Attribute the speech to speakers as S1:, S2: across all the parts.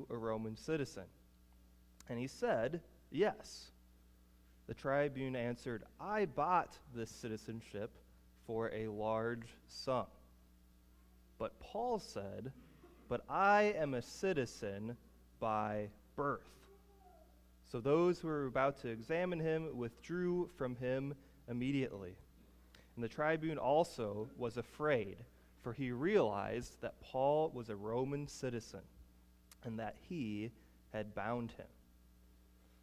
S1: you a Roman citizen?" And he said, "Yes." The tribune answered, "I bought this citizenship for a large sum." But Paul said, "But I am a citizen by birth." So those who were about to examine him withdrew from him immediately. And the tribune also was afraid, for he realized that Paul was a Roman citizen and that he had bound him.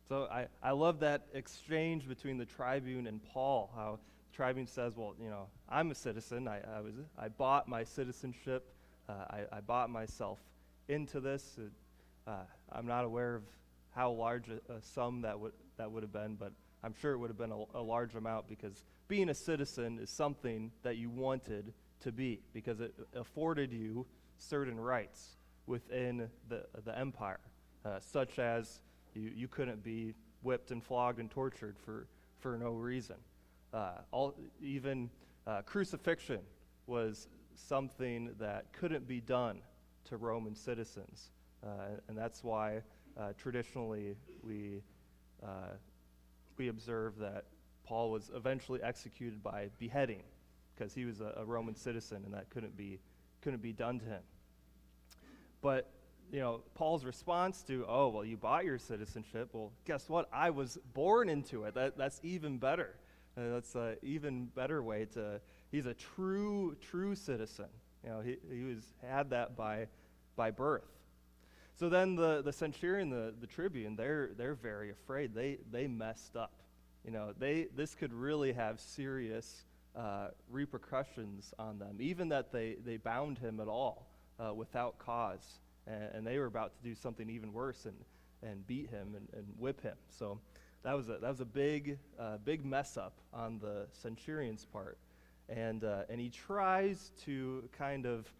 S1: So I love that exchange between the tribune and Paul, how the tribune says, "Well, I'm a citizen. I bought my citizenship. I bought myself into this. I'm not aware of how large a sum that would have been, but I'm sure it would have been a large amount, because being a citizen is something that you wanted to be, because it afforded you certain rights within the empire, such as you couldn't be whipped and flogged and tortured for no reason. Even crucifixion was something that couldn't be done to Roman citizens, and that's why traditionally we observe that Paul was eventually executed by beheading, because he was a Roman citizen and that couldn't be done to him. But Paul's response to, "Oh, well, you bought your citizenship. Well, guess what? I was born into it. That's even better. That's an even better way to. He's a true citizen. He had that by birth." So then the centurion, the tribune, they're very afraid. They messed up. This could really have serious repercussions on them, even that they bound him at all without cause. And they were about to do something even worse and beat him and whip him. So that was a big mess up on the centurion's part, and he tries to kind of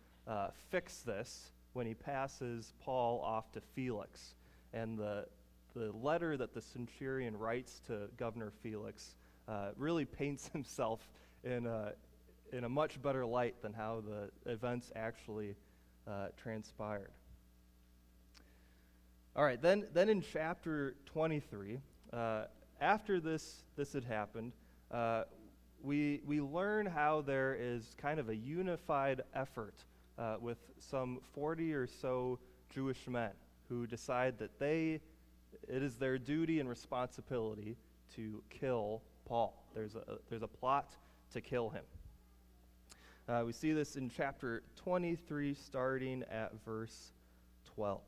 S1: fix this when he passes Paul off to Felix. And the letter that the centurion writes to Governor Felix really paints himself in a much better light than how the events actually transpired. All right, then in chapter 23, after this had happened, we learn how there is kind of a unified effort with some 40 or so Jewish men who decide that it is their duty and responsibility to kill Paul. There's a plot to kill him. We see this in chapter 23, starting at verse 12.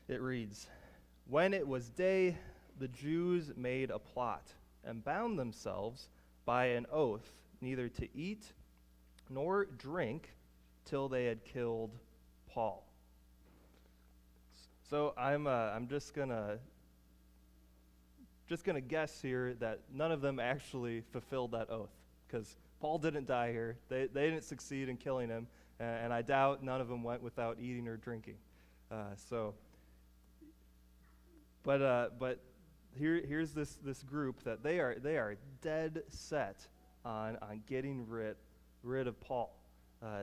S1: It reads, "When it was day, the Jews made a plot and bound themselves by an oath neither to eat nor drink till they had killed Paul." So I'm just gonna guess here that none of them actually fulfilled that oath, because Paul didn't die here. They didn't succeed in killing him, and I doubt none of them went without eating or drinking. But here's this group that they are dead set on getting rid of Paul.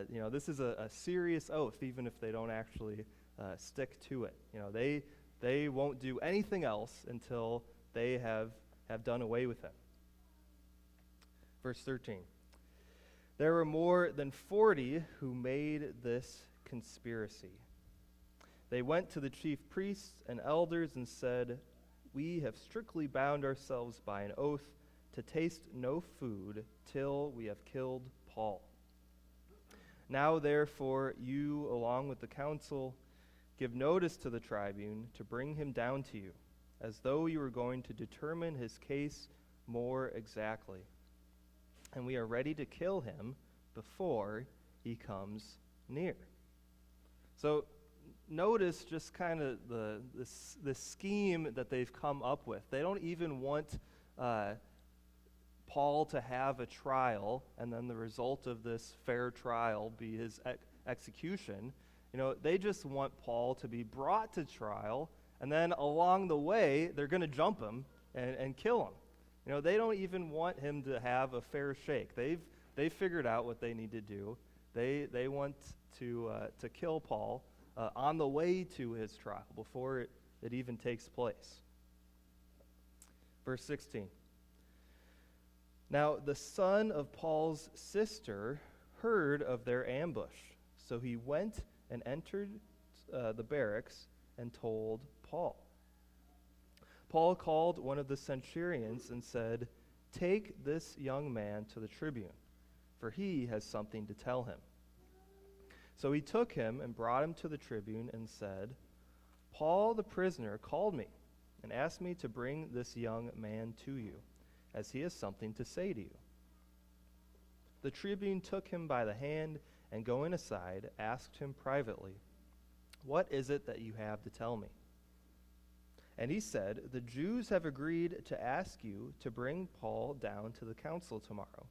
S1: This is a serious oath, even if they don't actually stick to it. They won't do anything else until they have done away with him. Verse 13. "There were more than 40 who made this conspiracy. They went to the chief priests and elders and said, 'We have strictly bound ourselves by an oath to taste no food till we have killed Paul. Now, therefore, you, along with the council, give notice to the tribune to bring him down to you, as though you were going to determine his case more exactly. And we are ready to kill him before he comes near.'" So notice just kind of the scheme that they've come up with. They don't even want Paul to have a trial, and then the result of this fair trial be his execution. They just want Paul to be brought to trial, and then along the way, they're going to jump him and kill him. They don't even want him to have a fair shake. They've figured out what they need to do. They want to kill Paul on the way to his trial, before it even takes place. Verse 16. Now the son of Paul's sister heard of their ambush, so he went and entered the barracks and told Paul. Paul called one of the centurions and said, "Take this young man to the tribune, for he has something to tell him." So he took him and brought him to the tribune and said, "Paul the prisoner called me and asked me to bring this young man to you, as he has something to say to you." The tribune took him by the hand and, going aside, asked him privately, "What is it that you have to tell me?" And he said, "The Jews have agreed to ask you to bring Paul down to the council tomorrow,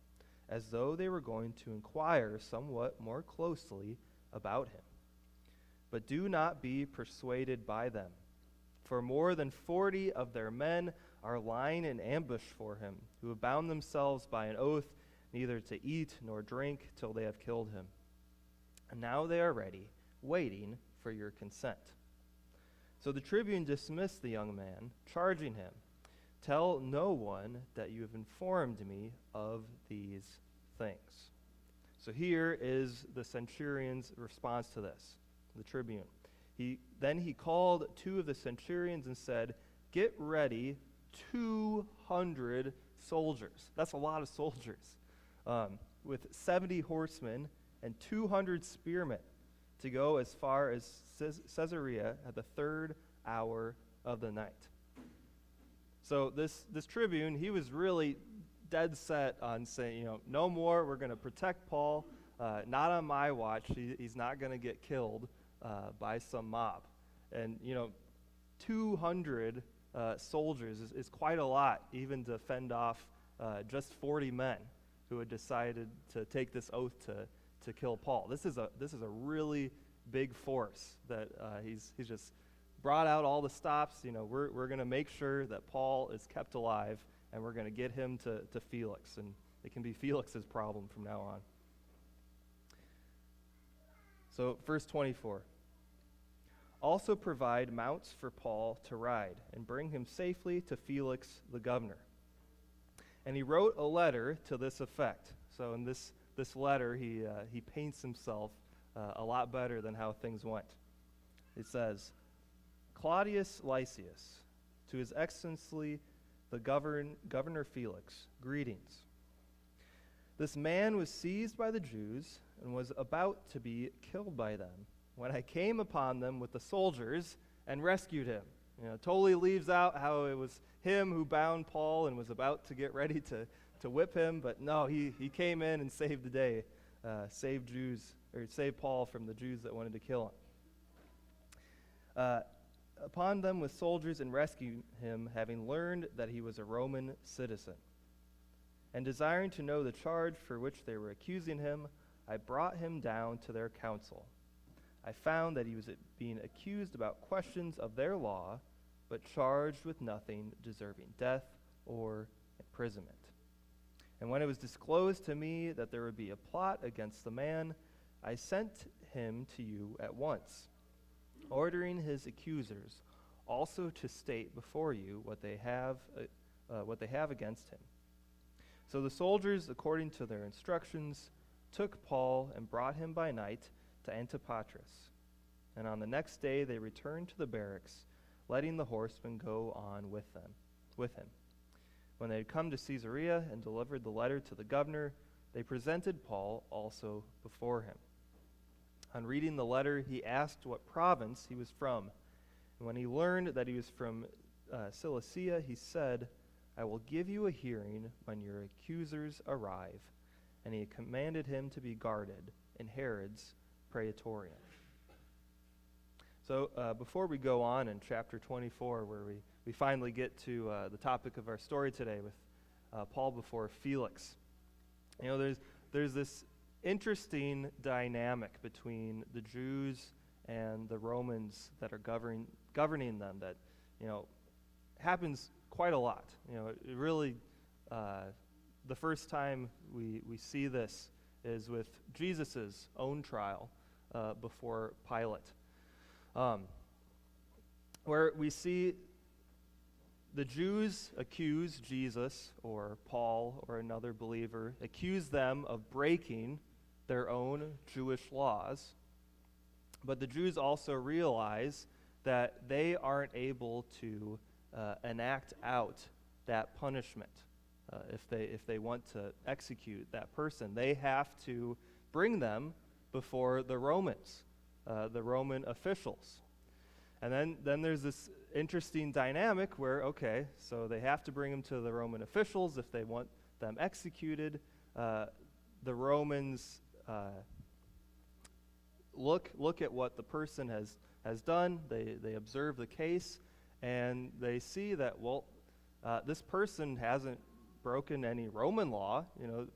S1: as though they were going to inquire somewhat more closely about him. But do not be persuaded by them, for more than 40 of their men are lying in ambush for him, who have bound themselves by an oath neither to eat nor drink till they have killed him. And now they are ready, waiting for your consent." So the tribune dismissed the young man, charging him, "Tell no one that you have informed me of these things." So here is the centurion's response to this, the tribune. Then he called 2 of the centurions and said, "Get ready 200 soldiers." That's a lot of soldiers. With 70 horsemen and 200 spearmen to go as far as Caesarea at the 3rd hour of the night. So this tribune, he was really dead set on saying, no more, we're going to protect Paul, not on my watch. He's not going to get killed by some mob. And, 200 soldiers is quite a lot, even to fend off just 40 men who had decided to take this oath to kill Paul. This is a really big force that he's just brought out all the stops. We're going to make sure that Paul is kept alive, and we're going to get him to Felix, and it can be Felix's problem from now on. So verse 24. "Also provide mounts for Paul to ride, and bring him safely to Felix the governor." And he wrote a letter to this effect. So in this letter, he paints himself a lot better than how things went. It says, "Claudius Lysias, to His Excellency the Governor Felix, greetings. This man was seized by the Jews and was about to be killed by them, when I came upon them with the soldiers and rescued him." Totally leaves out how it was him who bound Paul and was about to get ready to whip him, but no, he came in and saved the day, saved Paul from the Jews that wanted to kill him. Upon them with soldiers and rescued him, having learned that he was a Roman citizen. And desiring to know the charge for which they were accusing him, I brought him down to their council. I found that he was being accused about questions of their law, but charged with nothing deserving death or imprisonment. And when it was disclosed to me that there would be a plot against the man, I sent him to you at once, ordering his accusers also to state before you what they have against him. So the soldiers, according to their instructions, took Paul and brought him by night to Antipatris. And on the next day they returned to the barracks, letting the horsemen go on with him. When they had come to Caesarea and delivered the letter to the governor, they presented Paul also before him. On reading the letter, he asked what province he was from. And when he learned that he was from Cilicia, he said, "I will give you a hearing when your accusers arrive." And he commanded him to be guarded in Herod's praetorium. So before we go on in chapter 24, where we finally get to the topic of our story today with Paul before Felix, there's this interesting dynamic between the Jews and the Romans that are governing them that happens quite a lot. It really the first time we see this is with Jesus' own trial before Pilate. where we see the Jews accuse Jesus or Paul or another believer, accuse them of breaking their own Jewish laws. But the Jews also realize that they aren't able to enact out that punishment if they want to execute that person. They have to bring them before the Romans, the Roman officials. And then there's this interesting dynamic where, okay, so they have to bring them to the Roman officials if they want them executed. The Romans look at what the person has done. They observe the case, and they see that, well, this person hasn't broken any Roman law.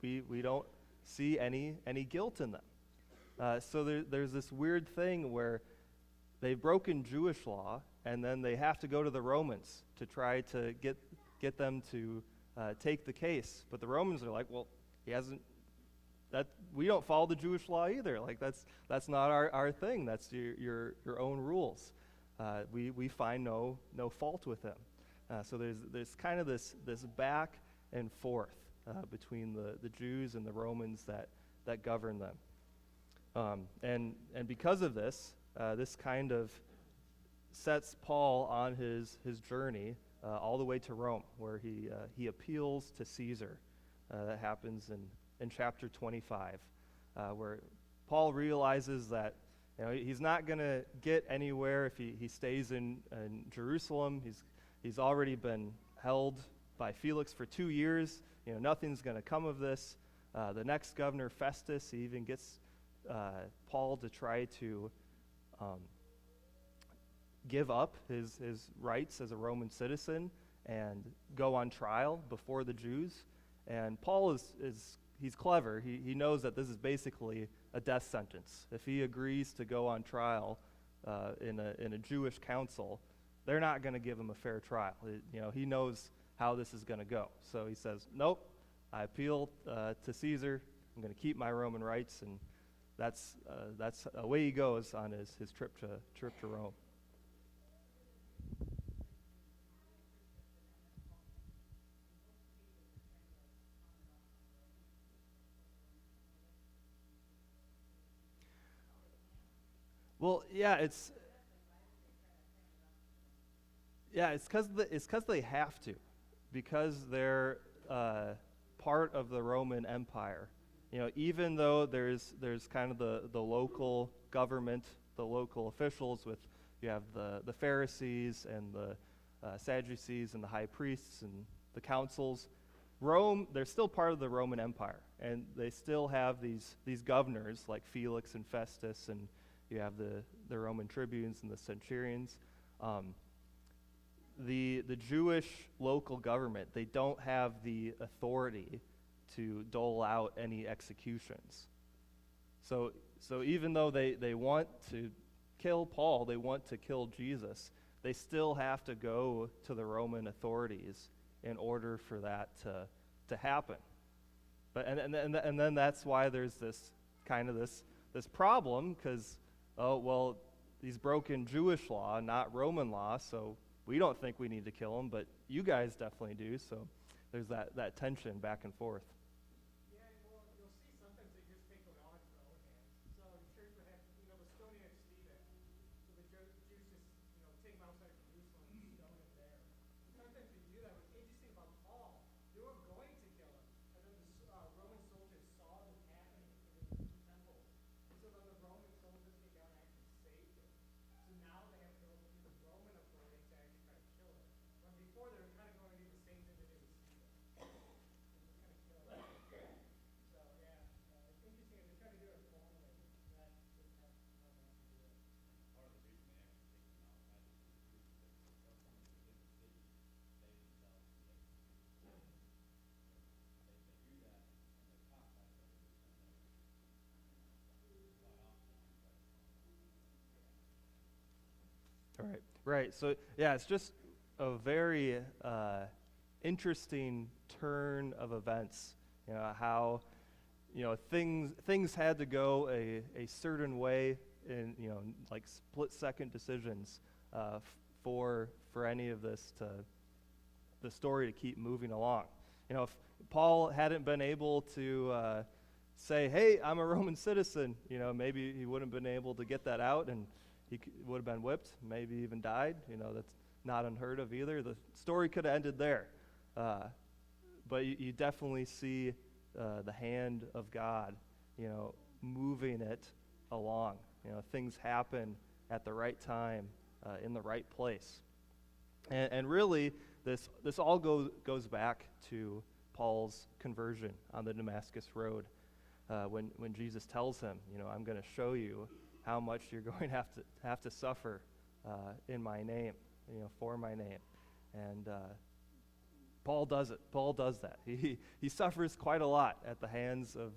S1: We don't see any guilt in them. So there's this weird thing where they've broken Jewish law, and then they have to go to the Romans to try to get them to take the case. But the Romans are like, well, he hasn't. That we don't follow the Jewish law either. Like that's not our thing. That's your own rules. We find no fault with him. So there's kind of this back and forth between the Jews and the Romans that govern them. And because of this. This kind of sets Paul on his journey all the way to Rome, where he appeals to Caesar. That happens in chapter 25, where Paul realizes that he's not going to get anywhere if he stays in Jerusalem. He's already been held by Felix for 2 years. Nothing's going to come of this. The next governor, Festus, he even gets Paul to try to give up his rights as a Roman citizen and go on trial before the Jews. And Paul he's clever. He knows that this is basically a death sentence. If he agrees to go on trial in a Jewish council, they're not going to give him a fair trial. He knows how this is going to go. So he says, nope, I appeal to Caesar. I'm going to keep my Roman rights, and that's away he goes on his trip to Rome. Well, it's because they have to, because they're part of the Roman Empire. Even though there's kind of the local government, the local officials you have the Pharisees and the Sadducees and the high priests and the councils. Rome, they're still part of the Roman Empire, and they still have these governors like Felix and Festus, and you have the Roman tribunes and the centurions. The Jewish local government, they don't have the authority to dole out any executions. So even though they want to kill Paul, they want to kill Jesus, they still have to go to the Roman authorities in order for that to happen. But and then that's why there's this problem, because he's broken Jewish law, not Roman law, so we don't think we need to kill him, but you guys definitely do. So there's that tension back and forth.
S2: Yeah, well, you'll see sometimes they just take the law into their own hands. So I'm sure you have, the stoning of Stephen. So the Jews just, take him outside of Jerusalem and stone him there. Sometimes they do that. What's interesting about Paul, they were going to kill him, and then the Roman soldiers saw this happening in the temple. And so then the Roman soldiers came down and actually saved him. So now they have to go through the Roman authorities to actually try to kill him. When before they were kind of going to do the same thing they did with Stephen. So yeah, it's interesting. They try to do it formally. That just has to know how to do it.
S3: Part of the reason they actually take them outside is the truth that they'll come into the city, they themselves can execute. They do that, and they're caught by the police, and quite often they try to follow.
S1: Right. So yeah, it's just a very interesting turn of events. How things had to go a certain way in, like split-second decisions for any of this the story to keep moving along. If Paul hadn't been able to say, hey, I'm a Roman citizen, maybe he wouldn't have been able to get that out, and he would have been whipped, maybe even died. That's not unheard of either. The story could have ended there. But you definitely see the hand of God, moving it along. Things happen at the right time, in the right place. And really, this all goes back to Paul's conversion on the Damascus Road, when Jesus tells him, I'm going to show you how much you're going to have to suffer in my name, for my name. And Paul does it. Paul does that. He suffers quite a lot at the hands of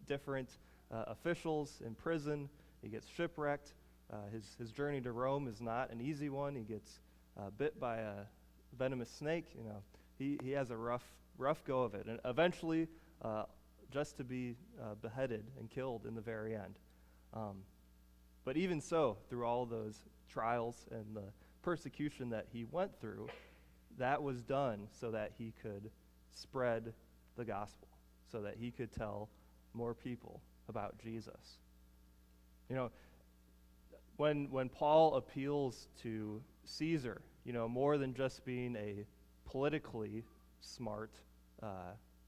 S1: different officials in prison. He gets shipwrecked. His journey to Rome is not an easy one. He gets bit by a venomous snake. He has a rough go of it, and eventually, just to be beheaded and killed in the very end. But even so, through all those trials and the persecution that he went through, that was done so that he could spread the gospel, so that he could tell more people about Jesus. When Paul appeals to Caesar, more than just being a politically smart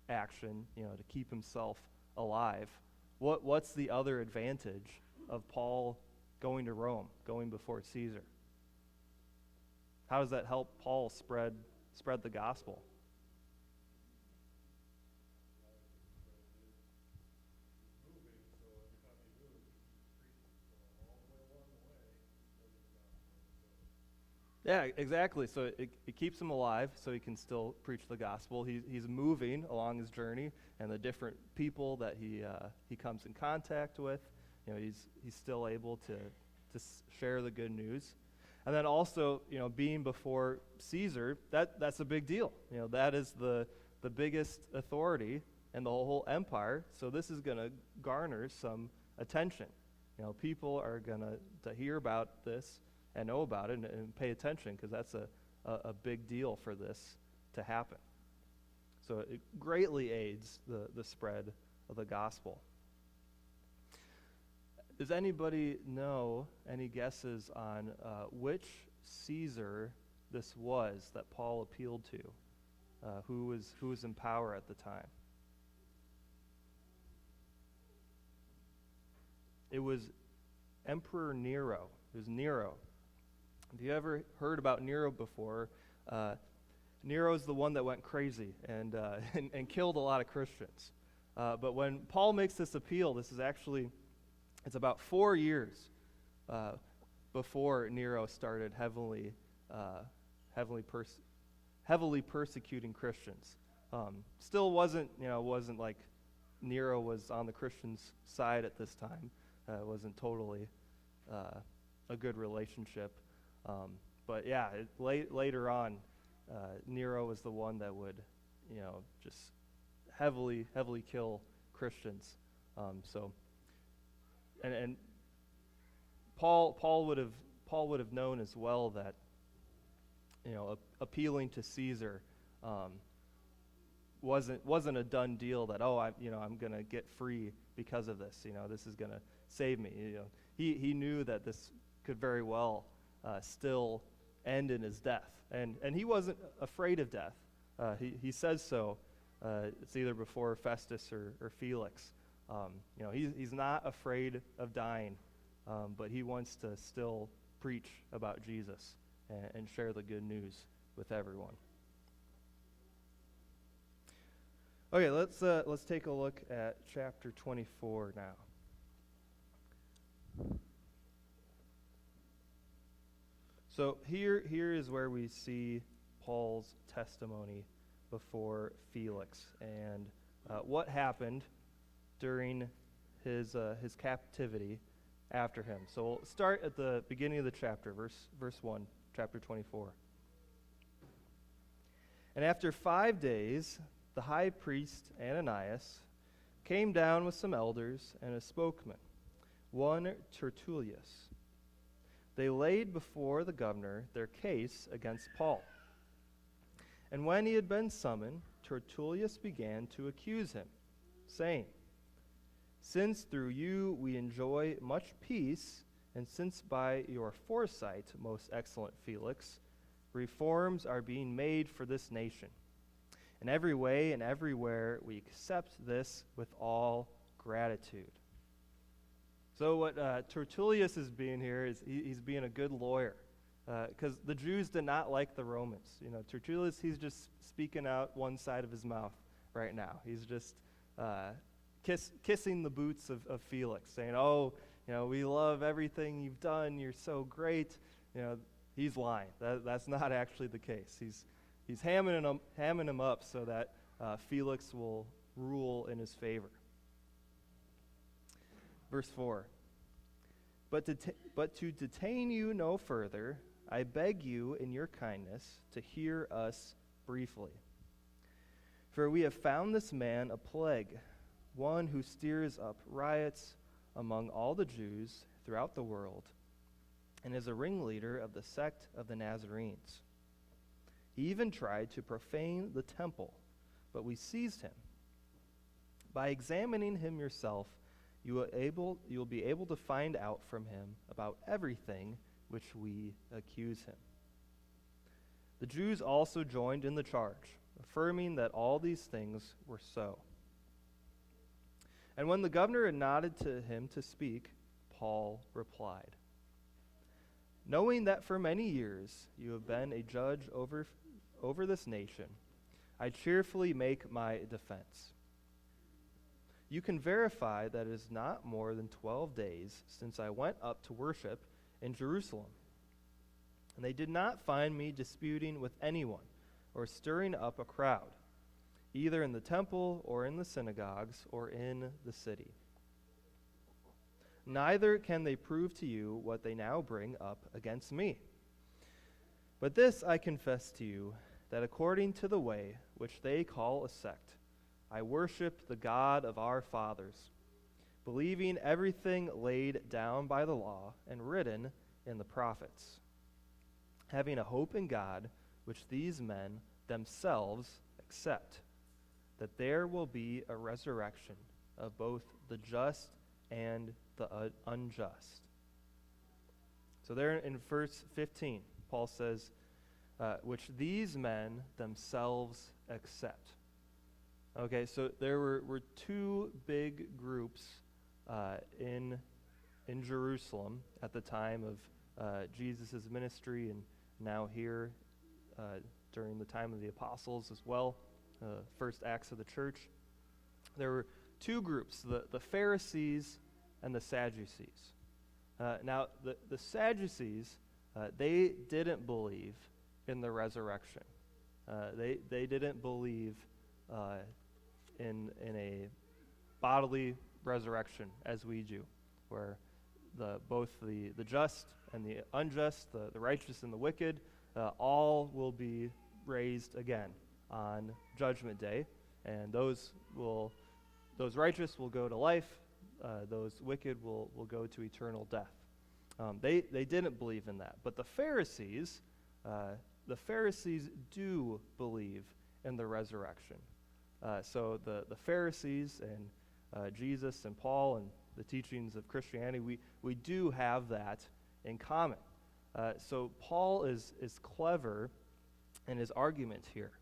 S1: action, to keep himself alive, what's the other advantage of Paul going to Rome, going before Caesar? How does that help Paul spread the gospel? Yeah, exactly. So it keeps him alive so he can still preach the gospel. He's moving along his journey, and the different people that he comes in contact with, he's still able to share the good news. And then also, being before Caesar, that's a big deal. That is the biggest authority in the whole empire. So this is going to garner some attention. People are going to hear about this and know about it and pay attention, because that's a big deal for this to happen. So it greatly aids the spread of the gospel. Does anybody know any guesses on which Caesar this was that Paul appealed to? Who was in power at the time? It was Emperor Nero. It was Nero. Have you ever heard about Nero before? Nero's the one that went crazy and killed a lot of Christians. But when Paul makes this appeal, it's about 4 years before Nero started heavily persecuting Christians. Still wasn't like Nero was on the Christians' side at this time. It wasn't totally a good relationship. But yeah, later on, Nero was the one that would, just heavily kill Christians. And Paul would have known as well that, appealing to Caesar wasn't a done deal. That I'm gonna get free because of this. This is gonna save me. He knew that this could very well still end in his death, and he wasn't afraid of death. He says so. It's either before Festus or Felix. He's not afraid of dying, but he wants to still preach about Jesus and share the good news with everyone. Okay, let's take a look at chapter 24 now. So here is where we see Paul's testimony before Felix and what happened during his captivity after him. So we'll start at the beginning of the chapter, verse 1, chapter 24. And after 5 days, the high priest Ananias came down with some elders and a spokesman, one Tertullus. They laid before the governor their case against Paul. And when he had been summoned, Tertullus began to accuse him, saying, "Since through you we enjoy much peace, and since by your foresight, most excellent Felix, reforms are being made for this nation, in every way and everywhere we accept this with all gratitude." So what Tertullus is being here is he's being a good lawyer, because the Jews did not like the Romans. Tertullus, he's just speaking out one side of his mouth right now. He's just kissing the boots of Felix, saying, "Oh, we love everything you've done. You're so great." He's lying. That's not actually the case. He's hamming him up so that Felix will rule in his favor. Verse 4, but to detain you no further, I beg you in your kindness to hear us briefly. For we have found this man a plague, one who stirs up riots among all the Jews throughout the world, and is a ringleader of the sect of the Nazarenes. He even tried to profane the temple, but we seized him. By examining him yourself, you will be able to find out from him about everything which we accuse him. The Jews also joined in the charge, affirming that all these things were so. And when the governor had nodded to him to speak, Paul replied, "Knowing that for many years you have been a judge over this nation, I cheerfully make my defense. You can verify that it is not more than 12 days since I went up to worship in Jerusalem. And they did not find me disputing with anyone or stirring up a crowd, either in the temple or in the synagogues or in the city. Neither can they prove to you what they now bring up against me. But this I confess to you, that according to the way which they call a sect, I worship the God of our fathers, believing everything laid down by the law and written in the prophets, having a hope in God, which these men themselves accept, that there will be a resurrection of both the just and the unjust." So there in verse 15, Paul says, which these men themselves accept. Okay, so there were two big groups in Jerusalem at the time of Jesus' ministry, and now here during the time of the apostles as well, first acts of the church. There were two groups, the Pharisees and the Sadducees. Now, the Sadducees, they didn't believe in the resurrection. They didn't believe in a bodily resurrection as we do, where both the just and the unjust, the righteous and the wicked, all will be raised again on Judgment Day, and those righteous will go to life, those wicked will go to eternal death. They didn't believe in that, but the Pharisees do believe in the resurrection. So the Pharisees and Jesus and Paul and the teachings of Christianity, we do have that in common. So Paul is clever in his argument here.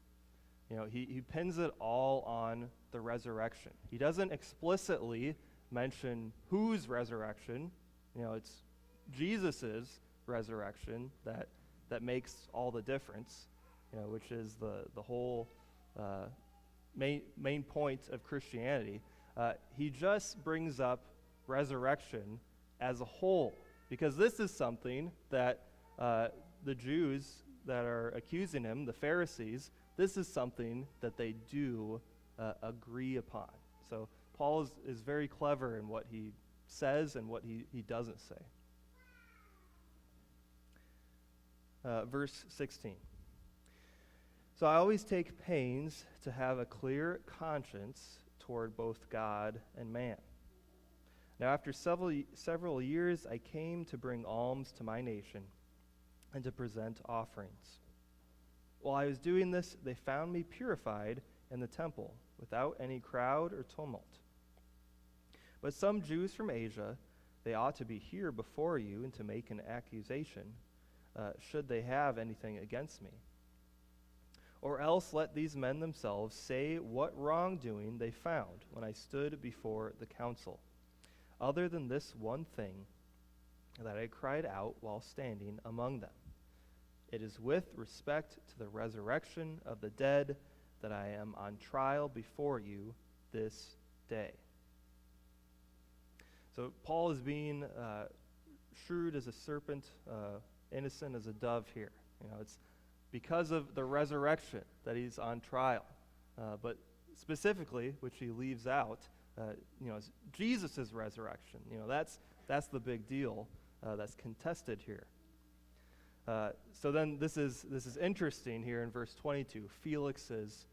S1: He pins it all on the resurrection. He doesn't explicitly mention whose resurrection. It's Jesus's resurrection that makes all the difference, which is the whole main point of Christianity. He just brings up resurrection as a whole, because this is something that the Jews that are accusing him, the Pharisees, this is something that they do agree upon. So Paul is very clever in what he says and what he doesn't say. Verse 16. So I always take pains to have a clear conscience toward both God and man. Now after several years I came to bring alms to my nation and to present offerings. While I was doing this, they found me purified in the temple, without any crowd or tumult. But some Jews from Asia, they ought to be here before you and to make an accusation, should they have anything against me. Or else let these men themselves say what wrongdoing they found when I stood before the council, other than this one thing, that I cried out while standing among them. It is with respect to the resurrection of the dead that I am on trial before you this day. So Paul is being shrewd as a serpent, innocent as a dove here. It's because of the resurrection that he's on trial. But specifically, which he leaves out, is Jesus' resurrection. That's the big deal that's contested here. So then this is interesting here in verse 22, Felix's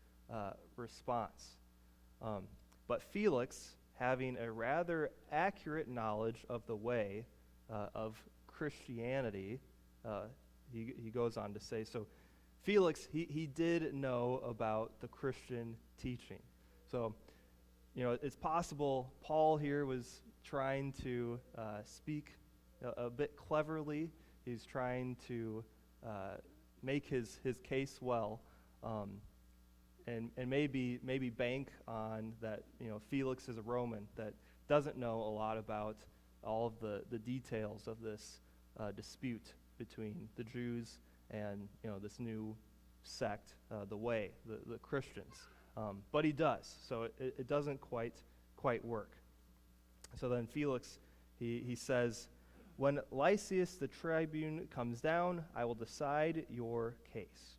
S1: response. But Felix, having a rather accurate knowledge of the way of Christianity, he goes on to say, so Felix, he did know about the Christian teaching. So, it's possible Paul here was trying to speak a bit cleverly. He's trying to make his case well, and maybe bank on that. Felix is a Roman that doesn't know a lot about all of the details of this dispute between the Jews and this new sect, the Way, the Christians. But he does, so it doesn't quite work. So then Felix, he says, when Lysias the tribune comes down, I will decide your case.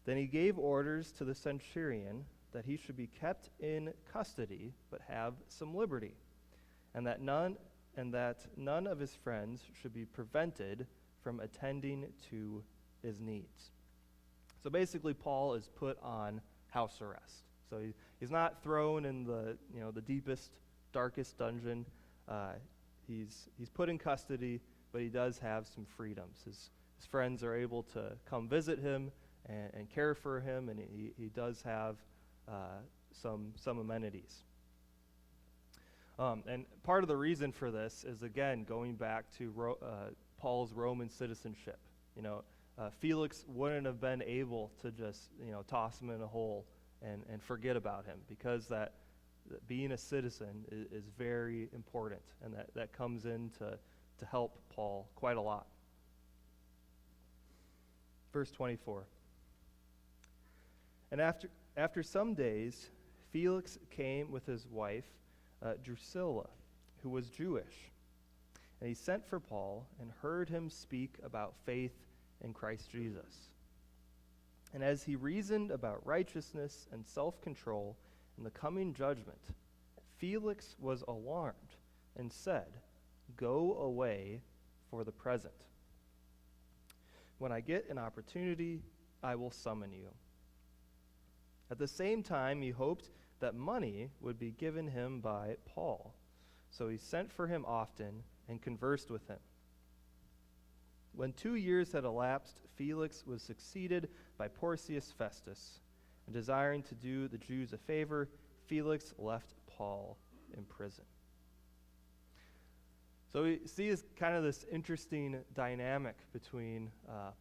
S1: Then he gave orders to the centurion that he should be kept in custody, but have some liberty, and that none of his friends should be prevented from attending to his needs. So basically, Paul is put on house arrest. So he's not thrown in the deepest, darkest dungeon. He's put in custody, but he does have some freedoms. His friends are able to come visit him and care for him, and he does have some amenities. And part of the reason for this is, again, going back to Paul's Roman citizenship. Felix wouldn't have been able to just toss him in a hole and forget about him, because that being a citizen is very important, and that comes in to help Paul quite a lot. Verse 24. And after some days, Felix came with his wife, Drusilla, who was Jewish. And he sent for Paul and heard him speak about faith in Christ Jesus. And as he reasoned about righteousness and self-control in the coming judgment, Felix was alarmed and said, "Go away for the present. When I get an opportunity, I will summon you." At the same time, he hoped that money would be given him by Paul. So he sent for him often and conversed with him. When 2 years had elapsed, Felix was succeeded by Porcius Festus, and desiring to do the Jews a favor, Felix left Paul in prison. So we see kind of this interesting dynamic between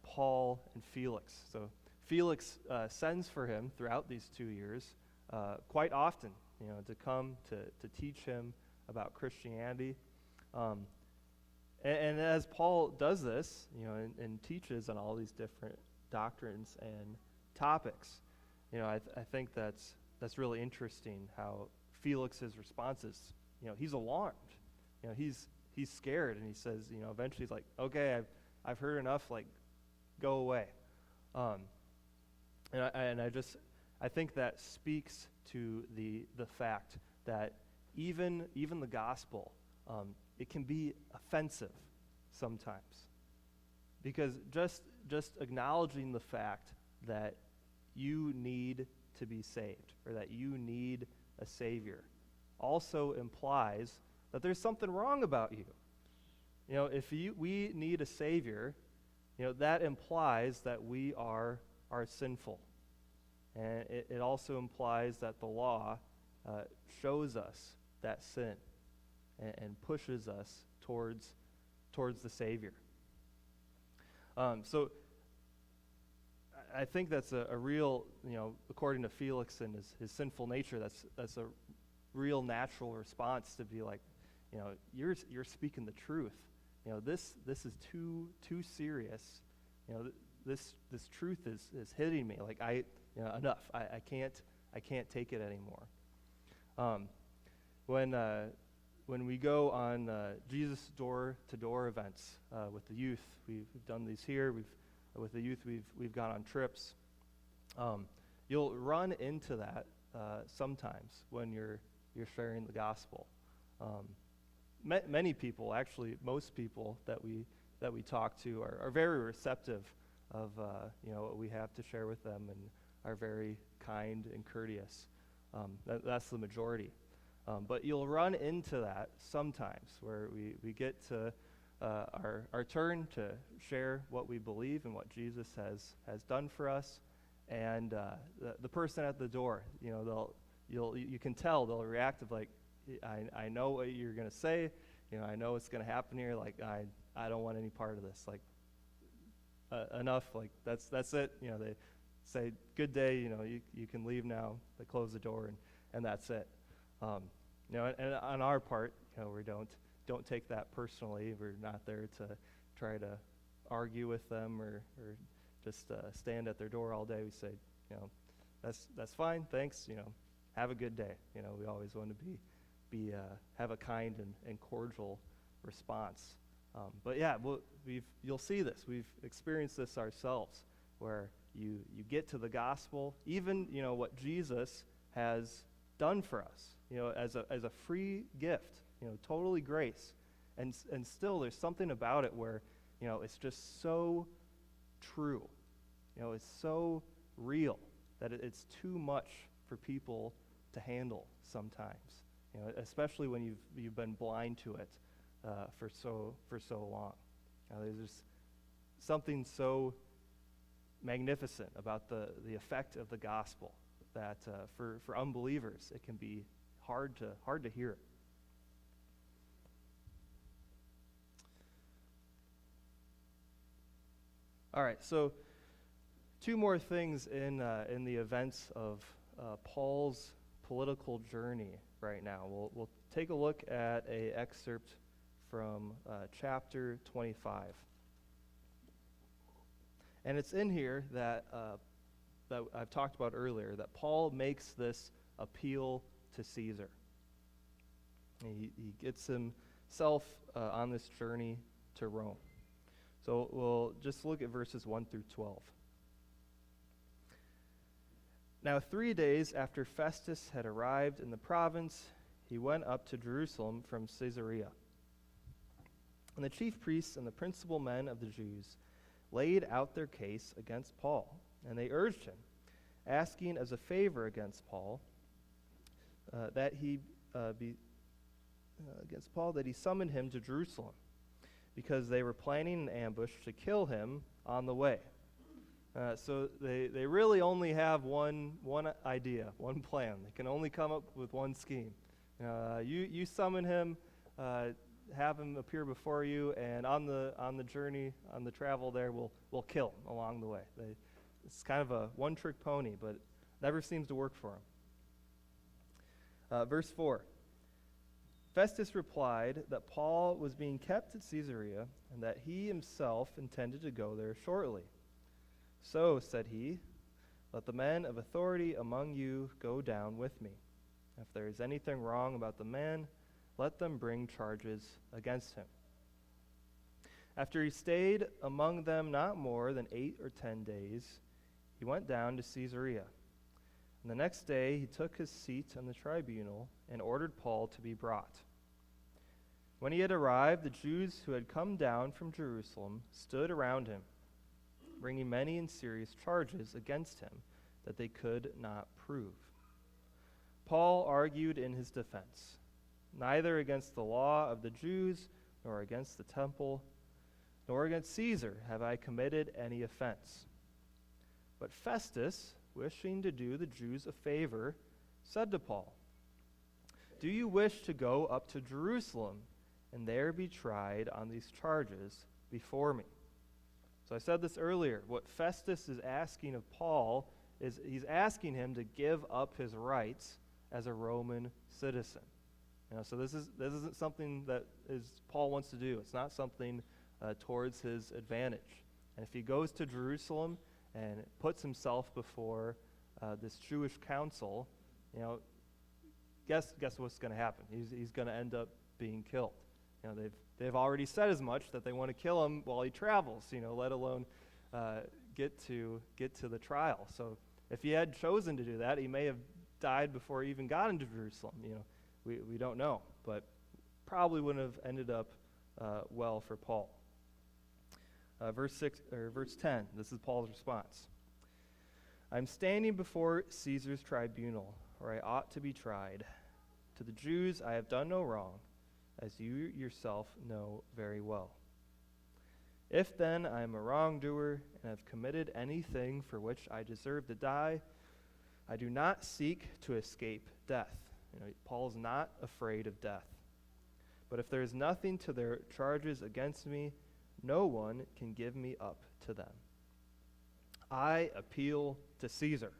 S1: Paul and Felix. So Felix sends for him throughout these 2 years quite often, to come to teach him about Christianity. And as Paul does this, and teaches on all these different doctrines and topics, I think that's really interesting how Felix's response is. He's alarmed. He's scared, and he says, eventually he's like, "Okay, I've heard enough. Like, go away." I think that speaks to the fact that even the gospel, it can be offensive sometimes, because just acknowledging the fact that you need to be saved, or that you need a Savior, also implies that there's something wrong about you. If we need a Savior, that implies that we are sinful. And it also implies that the law shows us that sin and pushes us towards the Savior. So I think that's a real, according to Felix and his sinful nature, that's a real natural response to be like, you're speaking the truth. This is too serious. This truth is hitting me. Like enough. I can't take it anymore. When we go on Jesus door-to-door events with the youth, we've done these here. With the youth, we've gone on trips. You'll run into that sometimes when you're sharing the gospel. Many people, actually, most people that we talk to are very receptive of what we have to share with them and are very kind and courteous. That's the majority. But you'll run into that sometimes where we get to our turn to share what we believe and what Jesus has done for us, and the person at the door, you can tell they'll react of like, I know what you're gonna say, I know what's gonna happen here. Like I don't want any part of this. Like enough. Like that's it. They say good day. You can leave now. They close the door and that's it. And on our part, we don't take that personally. We're not there to try to argue with them or just stand at their door all day. We say, that's fine, thanks. Have a good day. We always want to be have a kind and cordial response. But yeah, you'll see this. We've experienced this ourselves, where you get to the gospel, even what Jesus has done for us, as a free gift, totally grace, and still there's something about it where it's just so true, it's so real that it's too much for people to handle sometimes, especially when you've been blind to it for so long. There's just something so magnificent about the effect of the gospel that for unbelievers it can be hard to hear it. All right, so two more things in the events of Paul's political journey right now. We'll take a look at an excerpt from chapter 25. And it's in here that I've talked about earlier, that Paul makes this appeal to Caesar. He gets himself on this journey to Rome. So we'll just look at verses 1 through 12. Now 3 days after Festus had arrived in the province, he went up to Jerusalem from Caesarea. And the chief priests and the principal men of the Jews laid out their case against Paul, and they urged him, asking as a favor against Paul that he summon him to Jerusalem, because they were planning an ambush to kill him on the way. So they really only have one idea, one plan. They can only come up with one scheme. You summon him, have him appear before you, and on the journey, on the travel there, we'll kill him along the way. It's kind of a one-trick pony, but it never seems to work for him. Verse 4. Festus replied that Paul was being kept at Caesarea and that he himself intended to go there shortly. So, said he, let the men of authority among you go down with me. If there is anything wrong about the man, let them bring charges against him. After he stayed among them not more than 8 or 10 days, he went down to Caesarea. And the next day he took his seat on the tribunal and ordered Paul to be brought. When he had arrived, the Jews who had come down from Jerusalem stood around him, bringing many and serious charges against him that they could not prove. Paul argued in his defense, neither against the law of the Jews, nor against the temple, nor against Caesar have I committed any offense. But Festus, wishing to do the Jews a favor, said to Paul, Do you wish to go up to Jerusalem and there be tried on these charges before me? So I said this earlier. What Festus is asking of Paul is he's asking him to give up his rights as a Roman citizen. So this isn't something that Paul wants to do. It's not something towards his advantage. And if he goes to Jerusalem and puts himself before this Jewish council, guess what's going to happen? He's going to end up being killed. They've already said as much that they want to kill him while he travels. Let alone get to the trial. So if he had chosen to do that, he may have died before he even got into Jerusalem. We don't know, but probably wouldn't have ended up well for Paul. Verse 10. This is Paul's response. I'm standing before Caesar's tribunal, where I ought to be tried. To the Jews I have done no wrong, as you yourself know very well. If then I am a wrongdoer and have committed anything for which I deserve to die, I do not seek to escape death. Paul's not afraid of death. But if there is nothing to their charges against me, no one can give me up to them. I appeal to Caesar.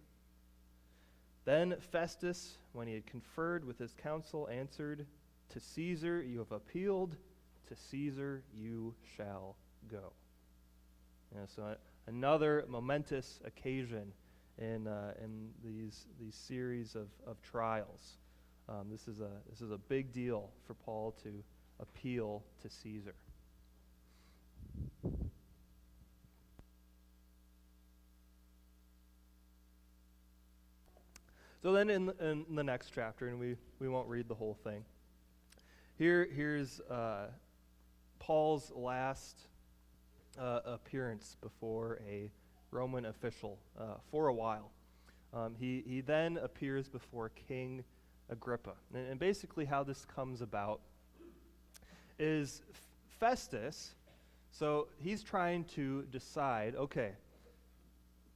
S1: Then Festus, when he had conferred with his council, answered, To Caesar you have appealed, to Caesar you shall go. So another momentous occasion in these series of trials. This is a big deal for Paul to appeal to Caesar. So then in the next chapter, and we won't read the whole thing, here's Paul's last appearance before a Roman official for a while. He then appears before King Agrippa. And basically how this comes about is Festus, so he's trying to decide, okay,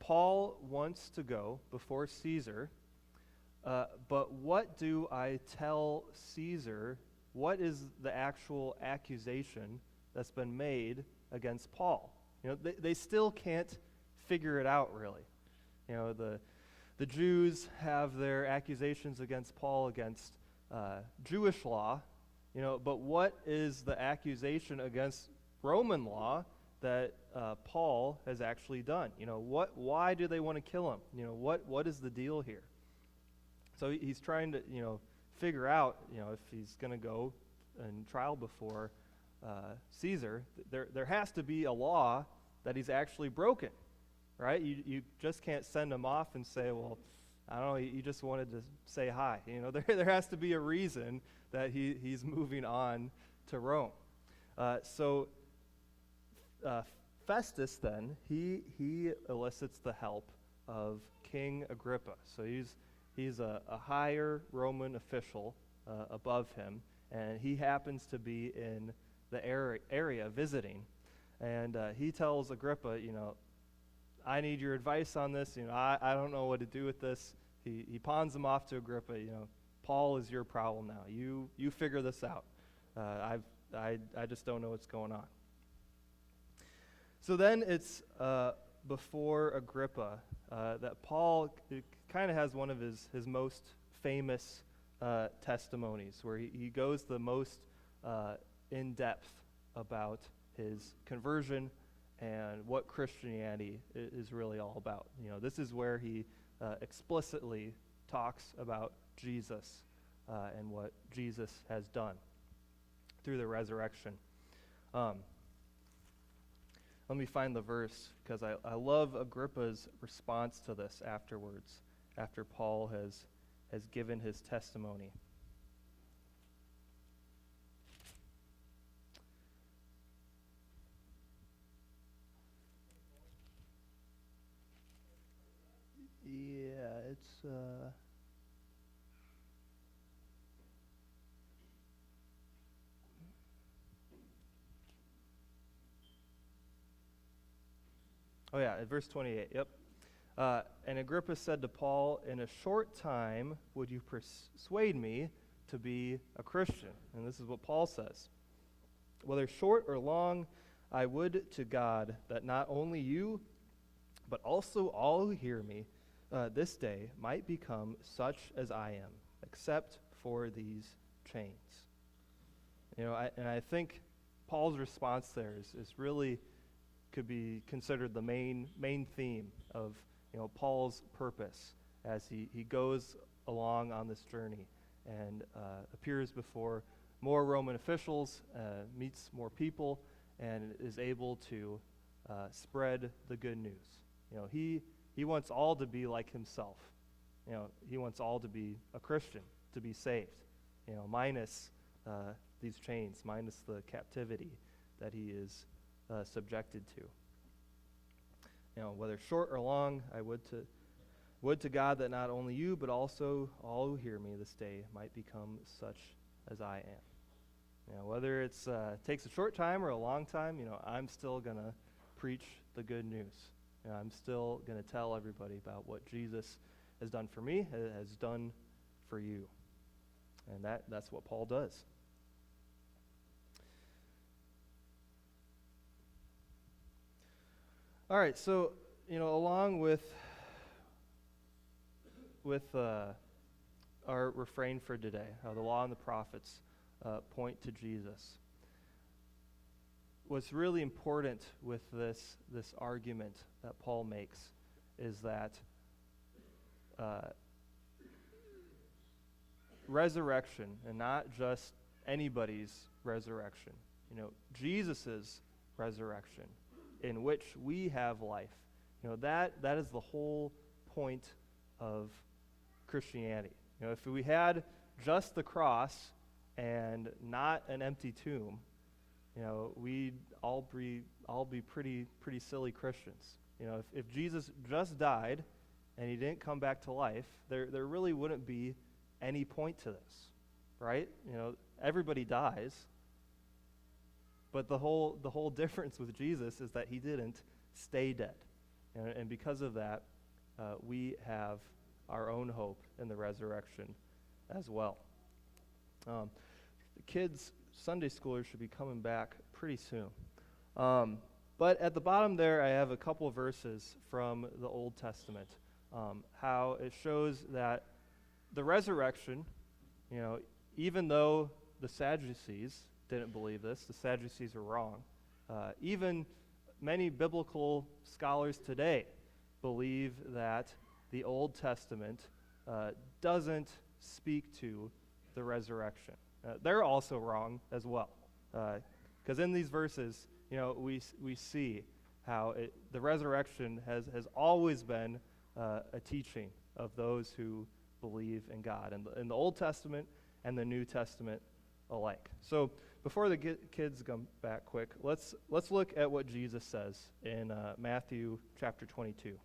S1: Paul wants to go before Caesar, but what do I tell Caesar? What is the actual accusation that's been made against Paul? They still can't figure it out, really. The Jews have their accusations against Paul against Jewish law, but what is the accusation against Roman law that Paul has actually done? Why do they want to kill him? What is the deal here? So he's trying to, figure out, if he's going to go and trial before Caesar, there has to be a law that he's actually broken, right? You just can't send him off and say, well, I don't know, he just wanted to say hi. There has to be a reason that he's moving on to Rome. So Festus then, he elicits the help of King Agrippa. So he's a higher Roman official above him, and he happens to be in the area visiting. And he tells Agrippa, I need your advice on this. I don't know what to do with this. He pawns him off to Agrippa. Paul is your problem now. You figure this out. I just don't know what's going on. So then it's before Agrippa that Paul kind of has one of his most famous testimonies, where he goes the most in depth about his conversion and what Christianity is really all about. This is where he explicitly talks about Jesus and what Jesus has done through the resurrection. Let me find the verse, because I love Agrippa's response to this afterwards, after Paul has given his testimony. Yeah, it's Oh, yeah, at verse 28, yep. And Agrippa said to Paul, "In a short time would you persuade me to be a Christian?" And this is what Paul says. "Whether short or long, I would to God that not only you, but also all who hear me this day might become such as I am, except for these chains." And I think Paul's response there is really could be considered the main theme of Paul's purpose as he goes along on this journey and appears before more Roman officials, meets more people, and is able to spread the good news. He wants all to be like himself. He wants all to be a Christian, to be saved. Minus these chains, minus the captivity that he is subjected to. Whether short or long, I would to God that not only you, but also all who hear me this day might become such as I am. Whether it's takes a short time or a long time, I'm still gonna preach the good news. I'm still gonna tell everybody about what Jesus has done for me, has done for you, and that's what Paul does. All right, so along with our refrain for today, how the law and the prophets point to Jesus. What's really important with this argument that Paul makes is that resurrection, and not just anybody's resurrection, Jesus's resurrection, in which we have life. That is the whole point of Christianity. If we had just the cross and not an empty tomb, we'd all be pretty silly Christians. If Jesus just died and he didn't come back to life, there really wouldn't be any point to this, right? Everybody dies. But the whole difference with Jesus is that he didn't stay dead. And because of that, we have our own hope in the resurrection as well. The kids, Sunday schoolers, should be coming back pretty soon. But at the bottom there, I have a couple of verses from the Old Testament, how it shows that the resurrection, even though the Sadducees didn't believe this, the Sadducees are wrong. Even many biblical scholars today believe that the Old Testament doesn't speak to the resurrection. They're also wrong as well, because in these verses, we see how the resurrection has always been a teaching of those who believe in God, in the Old Testament and the New Testament alike. So before the kids come back quick, let's look at what Jesus says in Matthew chapter 22.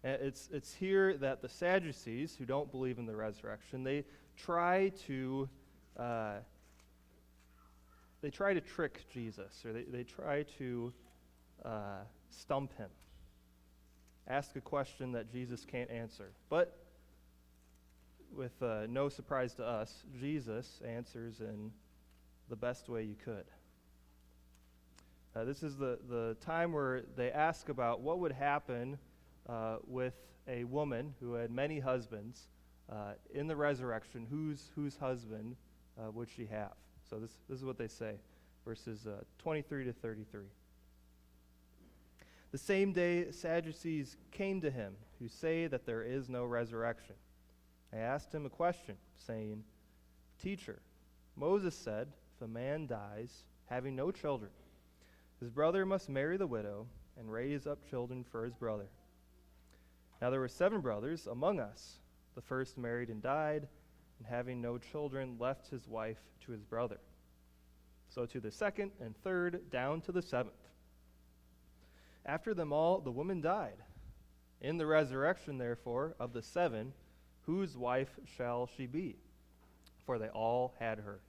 S1: And it's here that the Sadducees, who don't believe in the resurrection, they try to trick Jesus, or they try to stump him, ask a question that Jesus can't answer. But with no surprise to us, Jesus answers in the best way you could. This is the time where they ask about what would happen with a woman who had many husbands in the resurrection. Whose husband would she have? So this is what they say, verses 23 to 33. The same day Sadducees came to him, who say that there is no resurrection. I asked him a question, saying, "Teacher, Moses said, if a man dies, having no children, his brother must marry the widow and raise up children for his brother. Now there were 7 brothers among us. The first married and died, and having no children, left his wife to his brother. So to the second and third, down to the 7th. After them all, the woman died. In the resurrection, therefore, of the 7, whose wife shall she be? For they all had her."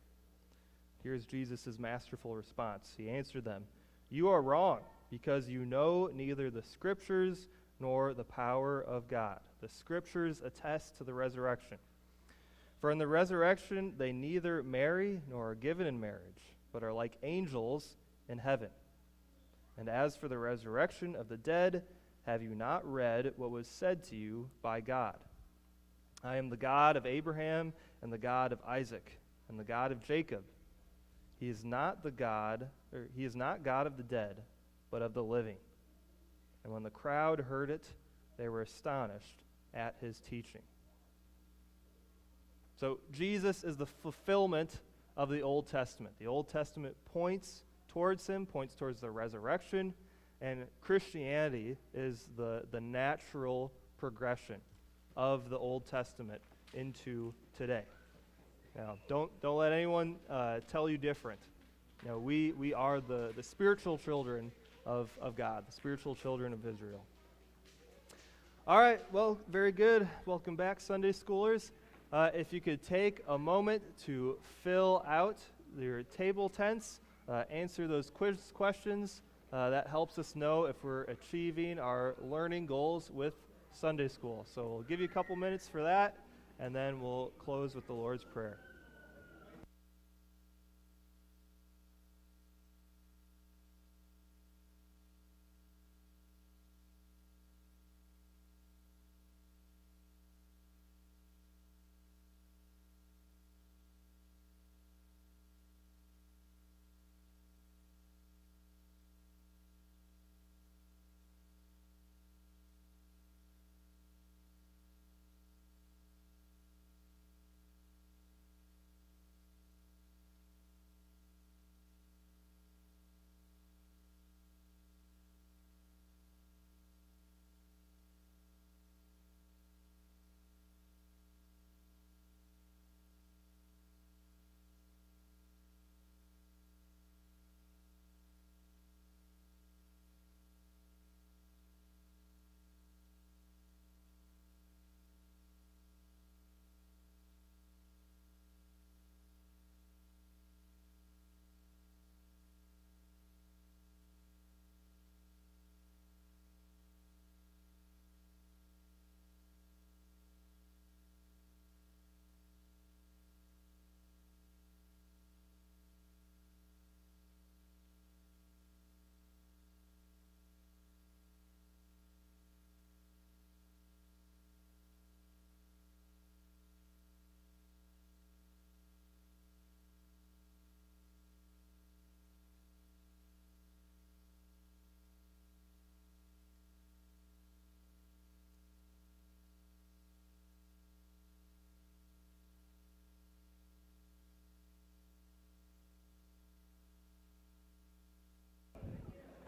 S1: Here's Jesus' masterful response. He answered them, "You are wrong, because you know neither the Scriptures nor the power of God. The Scriptures attest to the resurrection. For in the resurrection they neither marry nor are given in marriage, but are like angels in heaven. And as for the resurrection of the dead, have you not read what was said to you by God? I am the God of Abraham and the God of Isaac and the God of Jacob. He is not God of the dead, but of the living. And when the crowd heard it, they were astonished at his teaching. So Jesus is the fulfillment of the Old Testament. The Old Testament points towards him, points towards the resurrection, and Christianity is the natural progression of the Old Testament into today. Now, don't let anyone tell you different. You know, we are the spiritual children of God, the spiritual children of Israel. All right, well, very good. Welcome back, Sunday Schoolers. If you could take a moment to fill out your table tents, answer those quiz questions. That helps us know if we're achieving our learning goals with Sunday school. So we'll give you a couple minutes for that, and then we'll close with the Lord's Prayer.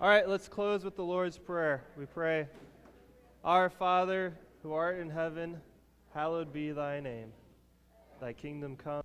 S1: All right, let's close with the Lord's Prayer. We pray, Our Father, who art in heaven, hallowed be thy name. Thy kingdom come.